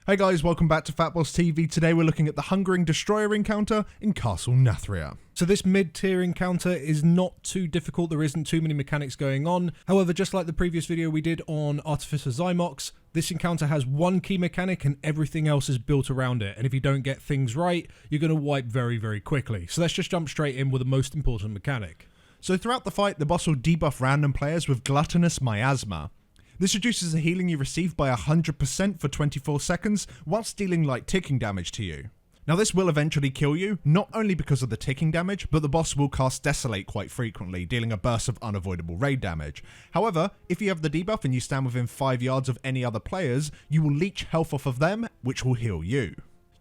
Hey guys, welcome back to FATBOSS TV. Today we're looking at the Hungering Destroyer encounter in Castle Nathria. So this mid-tier encounter is not too difficult, there isn't too many mechanics going on. However, just like the previous video we did on Artificer Xy'Mox, this encounter has one key mechanic and everything else is built around it. And if you don't get things right, you're going to wipe very, very quickly. So let's just jump straight in with the most important mechanic. So throughout the fight, the boss will debuff random players with Gluttonous Miasma. This reduces the healing you receive by 100% for 24 seconds, whilst dealing light ticking damage to you. Now this will eventually kill you, not only because of the ticking damage, but the boss will cast Desolate quite frequently, dealing a burst of unavoidable raid damage. However, if you have the debuff and you stand within 5 yards of any other players, you will leech health off of them, which will heal you.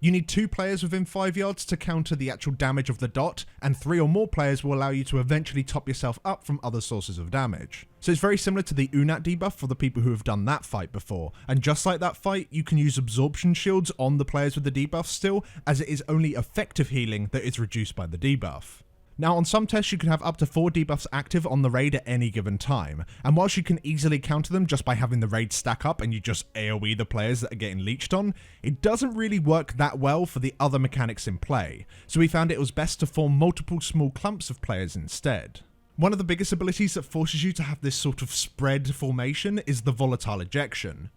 You need 2 players within 5 yards to counter the actual damage of the dot, and 3 or more players will allow you to eventually top yourself up from other sources of damage. So it's very similar to the Unat debuff for the people who have done that fight before, and just like that fight, you can use absorption shields on the players with the debuff still, as it is only effective healing that is reduced by the debuff. Now on some tests you can have up to 4 debuffs active on the raid at any given time, and whilst you can easily counter them just by having the raid stack up and you just AoE the players that are getting leeched on, it doesn't really work that well for the other mechanics in play, so we found it was best to form multiple small clumps of players instead. One of the biggest abilities that forces you to have this sort of spread formation is the Volatile Ejection.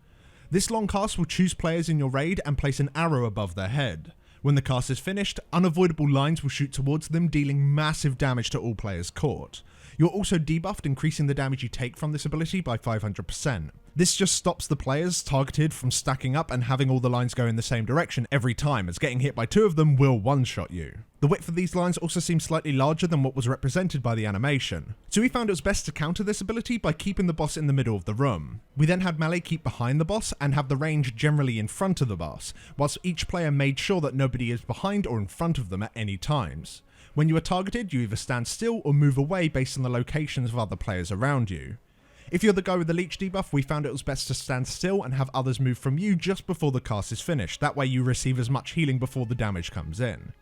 This long cast will choose players in your raid and place an arrow above their head. When the cast is finished, unavoidable lines will shoot towards them, dealing massive damage to all players caught. You're also debuffed, increasing the damage you take from this ability by 500%. This just stops the players targeted from stacking up and having all the lines go in the same direction every time, as getting hit by 2 of them will one-shot you. The width of these lines also seems slightly larger than what was represented by the animation. So we found it was best to counter this ability by keeping the boss in the middle of the room. We then had melee keep behind the boss and have the range generally in front of the boss, whilst each player made sure that nobody is behind or in front of them at any times. When you are targeted, you either stand still or move away based on the locations of other players around you. If you're the guy with the Leech debuff, we found it was best to stand still and have others move from you just before the cast is finished, that way you receive as much healing before the damage comes in.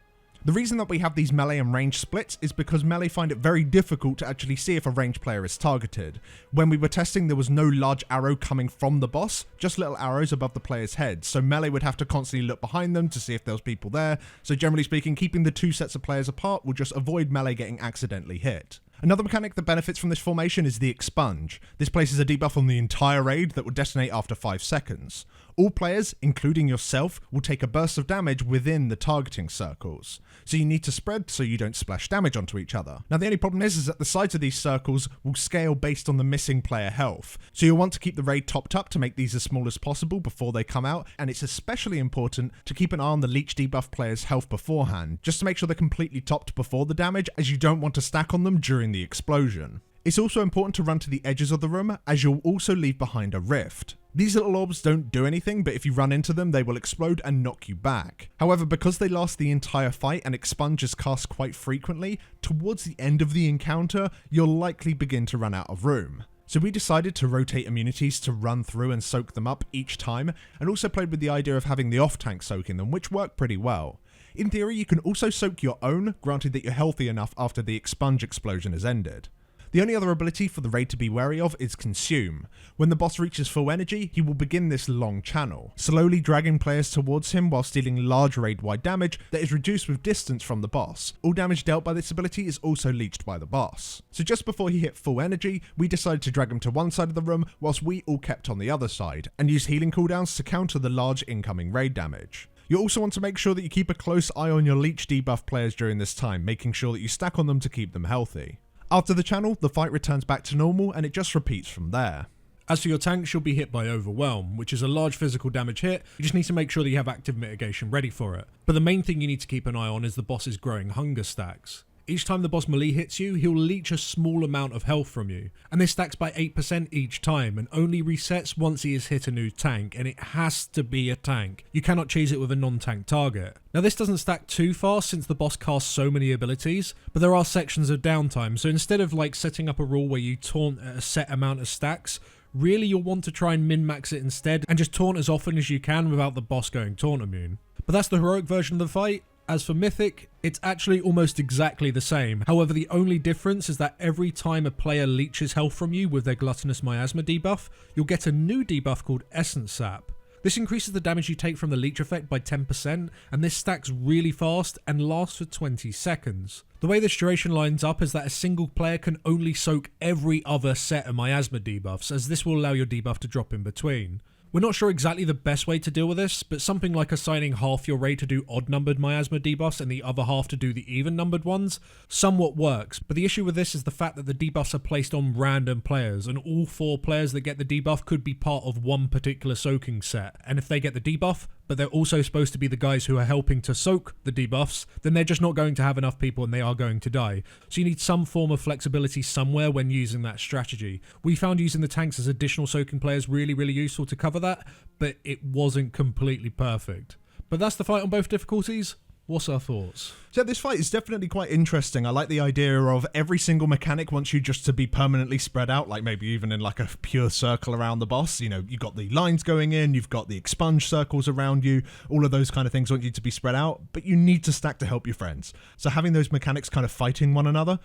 The reason that we have these melee and range splits is because melee find it very difficult to actually see if a ranged player is targeted. When we were testing, there was no large arrow coming from the boss, just little arrows above the player's head, so melee would have to constantly look behind them to see if there was people there, so generally speaking, keeping the 2 sets of players apart will just avoid melee getting accidentally hit. Another mechanic that benefits from this formation is the Expunge. This places a debuff on the entire raid that will detonate after 5 seconds. All players, including yourself, will take a burst of damage within the targeting circles. So you need to spread so you don't splash damage onto each other. Now the only problem is that the sides of these circles will scale based on the missing player health. So you'll want to keep the raid topped up to make these as small as possible before they come out, and it's especially important to keep an eye on the Leech debuff player's health beforehand, just to make sure they're completely topped before the damage, as you don't want to stack on them during the explosion. It's also important to run to the edges of the room, as you'll also leave behind a rift. These little orbs don't do anything, but if you run into them, they will explode and knock you back. However, because they last the entire fight and Expunge is cast quite frequently, towards the end of the encounter, you'll likely begin to run out of room. So we decided to rotate immunities to run through and soak them up each time, and also played with the idea of having the off-tank soaking them, which worked pretty well. In theory, you can also soak your own, granted that you're healthy enough after the Expunge explosion has ended. The only other ability for the raid to be wary of is Consume. When the boss reaches full energy, he will begin this long channel, slowly dragging players towards him whilst dealing large raid-wide damage that is reduced with distance from the boss. All damage dealt by this ability is also leeched by the boss. So just before he hit full energy, we decided to drag him to one side of the room whilst we all kept on the other side, and used healing cooldowns to counter the large incoming raid damage. You also want to make sure that you keep a close eye on your Leech debuff players during this time, making sure that you stack on them to keep them healthy. After the channel, the fight returns back to normal and it just repeats from there. As for your tanks, you'll be hit by Overwhelm, which is a large physical damage hit. You just need to make sure that you have active mitigation ready for it. But the main thing you need to keep an eye on is the boss's growing hunger stacks. Each time the boss melee hits you, he'll leech a small amount of health from you, and this stacks by 8% each time and only resets once he has hit a new tank, and it has to be a tank. You cannot chase it with a non-tank target. Now this doesn't stack too fast since the boss casts so many abilities, but there are sections of downtime, so instead of like setting up a rule where you taunt at a set amount of stacks, really you'll want to try and min-max it instead and just taunt as often as you can without the boss going taunt immune. But that's the heroic version of the fight. As for Mythic, it's actually almost exactly the same. However, the only difference is that every time a player leeches health from you with their Gluttonous Miasma debuff, you'll get a new debuff called Essence Sap. This increases the damage you take from the leech effect by 10%, and this stacks really fast and lasts for 20 seconds. The way this duration lines up is that a single player can only soak every other set of miasma debuffs, as this will allow your debuff to drop in between. We're not sure exactly the best way to deal with this, but something like assigning half your raid to do odd-numbered miasma debuffs and the other half to do the even-numbered ones somewhat works, but the issue with this is the fact that the debuffs are placed on random players, and all 4 players that get the debuff could be part of one particular soaking set, and if they get the debuff, but they're also supposed to be the guys who are helping to soak the debuffs, then they're just not going to have enough people and they are going to die. So you need some form of flexibility somewhere when using that strategy. We found using the tanks as additional soaking players really useful to cover that, but it wasn't completely perfect. But that's the fight on both difficulties. What's our thoughts? So this fight is definitely quite interesting. I like the idea of every single mechanic wants you just to be permanently spread out, like maybe even in like a pure circle around the boss. You know, you've got the lines going in, you've got the expunge circles around you, all of those kind of things want you to be spread out, but you need to stack to help your friends. So having those mechanics kind of fighting one another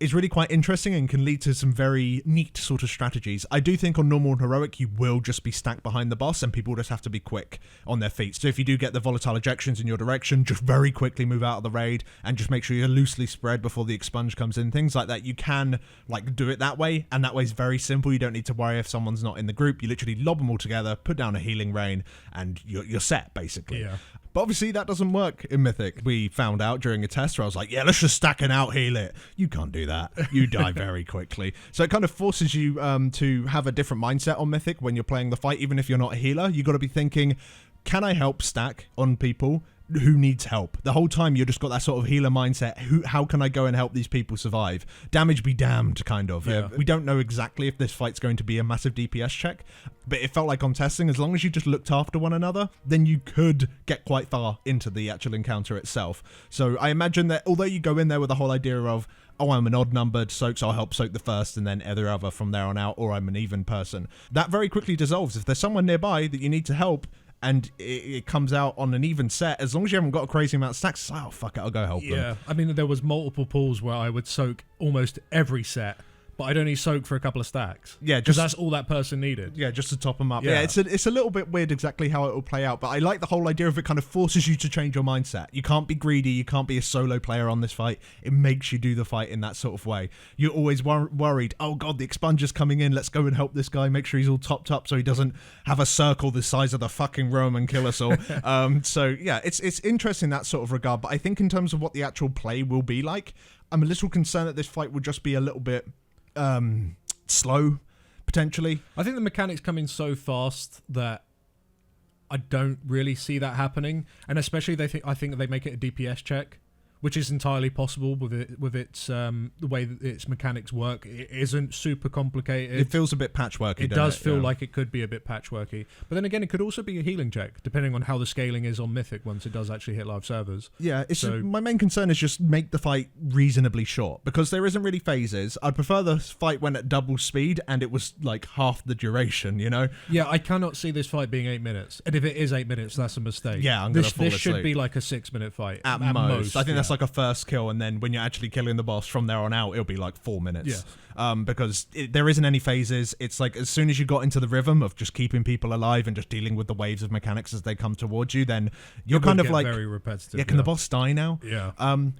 is really quite interesting and can lead to some very neat sort of strategies. I do think on normal and heroic, you will just be stacked behind the boss and people just have to be quick on their feet. So if you do get the volatile ejections in your direction, just very quickly move out of the raid and just make sure you're loosely spread before the expunge comes in. Things like that, you can like do it that way, and that way is very simple. You don't need to worry if someone's not in the group. You literally lob them all together, put down a healing rain, and you're set basically. Yeah. But obviously that doesn't work in Mythic. We found out during a test where I was like, yeah, let's just stack and out heal it. You can't do that. You die very quickly. So it kind of forces you to have a different mindset on Mythic when you're playing the fight. Even if you're not a healer, you got to be thinking, can I help stack on people who needs help? The whole time you're just got that sort of healer mindset. How can I go and help these people survive? Damage be damned, kind of. Yeah. We don't know exactly if this fight's going to be a massive DPS check, but it felt like on testing, as long as you just looked after one another, then you could get quite far into the actual encounter itself. So I imagine that although you go in there with the whole idea of, oh, I'm an odd-numbered soak, so I'll help soak the first and then every other from there on out, or I'm an even person, that very quickly dissolves. If there's someone nearby that you need to help, and it comes out on an even set, as long as you haven't got a crazy amount of stacks, it's like, oh, fuck it, I'll go help them. Yeah, I mean, there was multiple pools where I would soak almost every set, but I'd only soak for a couple of stacks. Yeah, because that's all that person needed. Yeah, just to top them up. Yeah, it's a little bit weird exactly how it will play out, but I like the whole idea of it kind of forces you to change your mindset. You can't be greedy, you can't be a solo player on this fight. It makes you do the fight in that sort of way. You're always worried, oh god, the expunge is coming in, let's go and help this guy, make sure he's all topped up so he doesn't have a circle the size of the fucking room and kill us all. So yeah, it's interesting in that sort of regard, but I think in terms of what the actual play will be like, I'm a little concerned that this fight will just be a little bit slow, potentially. I think the mechanics come in so fast that I don't really see that happening, and especially I think they make it a DPS check, which is entirely possible with its the way that its mechanics work. It isn't super complicated. It feels a bit patchworky. It does feel like it could be a bit patchworky, but then again, it could also be a healing check, depending on how the scaling is on Mythic once it does actually hit live servers. Yeah, my main concern is just make the fight reasonably short, because there isn't really phases. I'd prefer the fight went at double speed and it was like half the duration, you know? Yeah, I cannot see this fight being 8 minutes, and if it is 8 minutes, that's a mistake. Yeah, I'm gonna fall asleep. This should be like a 6-minute fight at most. I think that's like a first kill, and then when you're actually killing the boss from there on out, it'll be like 4 minutes. Yeah. Because there isn't any phases. It's like as soon as you got into the rhythm of just keeping people alive and just dealing with the waves of mechanics as they come towards you, then you're kind of like very repetitive. Yeah, can the boss die now? Yeah.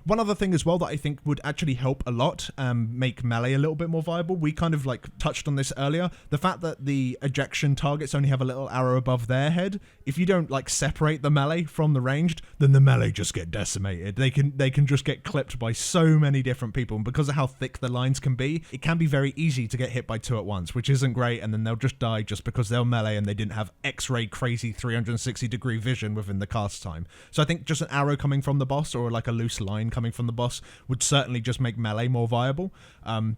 One other thing as well that I think would actually help a lot, make melee a little bit more viable. We kind of like touched on this earlier. The fact that the ejection targets only have a little arrow above their head. If you don't like separate the melee from the ranged, then the melee just get decimated. They can just get clipped by so many different people, and because of how thick the lines can be, it can be very easy to get hit by 2 at once, which isn't great, and then they'll just die just because they're melee and they didn't have X-ray crazy 360-degree vision within the cast time. So I think just an arrow coming from the boss or like a loose line coming from the boss would certainly just make melee more viable.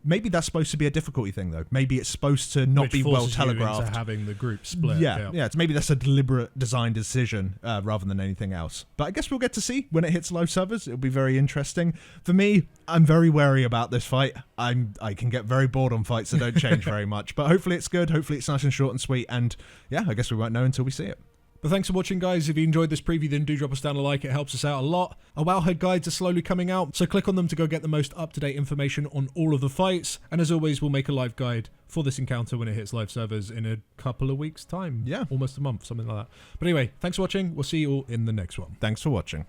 Maybe that's supposed to be a difficulty thing though. Maybe it's supposed to not be well telegraphed. You into having the group split. Yeah. It's maybe that's a deliberate design decision rather than anything else. But I guess we'll get to see when it hits live servers. It'll be very interesting. For me, I'm very wary about this fight. I can get very bored on fights that don't change very much. But hopefully it's good. Hopefully it's nice and short and sweet. And yeah, I guess we won't know until we see it. But thanks for watching, guys. If you enjoyed this preview, then do drop us down a like. It helps us out a lot. Our Wowhead guides are slowly coming out, so click on them to go get the most up-to-date information on all of the fights. And as always, we'll make a live guide for this encounter when it hits live servers in a couple of weeks' time. Yeah. Almost a month, something like that. But anyway, thanks for watching. We'll see you all in the next one. Thanks for watching.